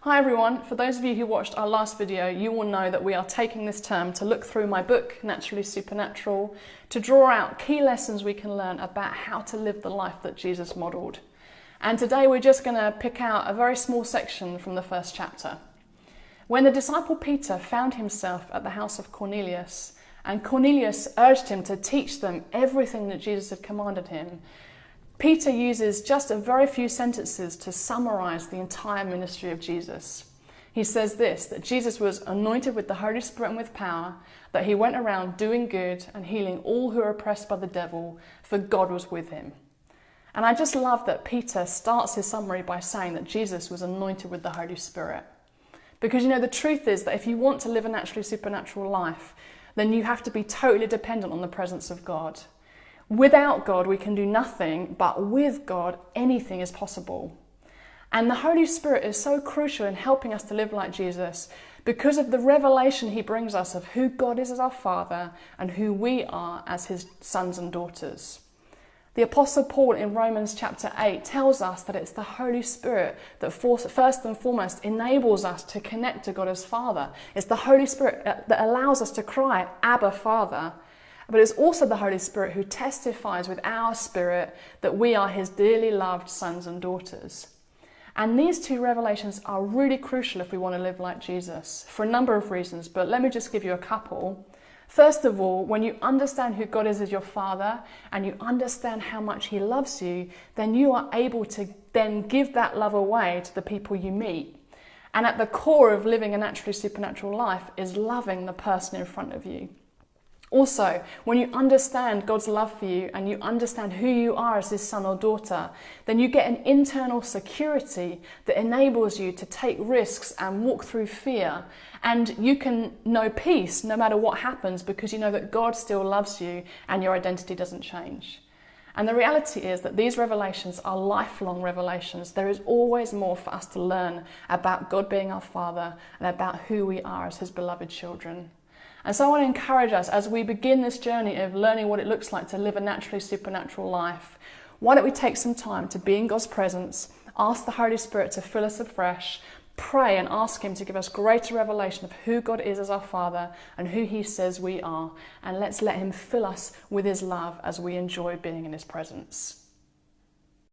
Hi everyone, for those of you who watched our last video, you will know that we are taking this term to look through my book, Naturally Supernatural, to draw out key lessons we can learn about how to live the life that Jesus modelled. And today we're just going to pick out a very small section from the first chapter. When the disciple Peter found himself at the house of Cornelius, and Cornelius urged him to teach them everything that Jesus had commanded him, Peter uses just a very few sentences to summarize the entire ministry of Jesus. He says this, that Jesus was anointed with the Holy Spirit and with power, that he went around doing good and healing all who are oppressed by the devil, for God was with him. And I just love that Peter starts his summary by saying that Jesus was anointed with the Holy Spirit. Because the truth is that if you want to live a naturally supernatural life, then you have to be totally dependent on the presence of God. Without God, we can do nothing, but with God, anything is possible. And the Holy Spirit is so crucial in helping us to live like Jesus because of the revelation he brings us of who God is as our Father and who we are as his sons and daughters. The Apostle Paul in Romans chapter 8 tells us that it's the Holy Spirit that first and foremost enables us to connect to God as Father. It's the Holy Spirit that allows us to cry, Abba, Father. But it's also the Holy Spirit who testifies with our spirit that we are his dearly loved sons and daughters. And these two revelations are really crucial if we want to live like Jesus, for a number of reasons, but let me just give you a couple. First of all, when you understand who God is as your Father and you understand how much he loves you, then you are able to then give that love away to the people you meet. And at the core of living a naturally supernatural life is loving the person in front of you. Also, when you understand God's love for you and you understand who you are as his son or daughter, then you get an internal security that enables you to take risks and walk through fear. And you can know peace no matter what happens because you know that God still loves you and your identity doesn't change. And the reality is that these revelations are lifelong revelations. There is always more for us to learn about God being our Father and about who we are as his beloved children. And so I want to encourage us as we begin this journey of learning what it looks like to live a naturally supernatural life. Why don't we take some time to be in God's presence, ask the Holy Spirit to fill us afresh, pray and ask him to give us greater revelation of who God is as our Father and who he says we are. And let's let him fill us with his love as we enjoy being in his presence.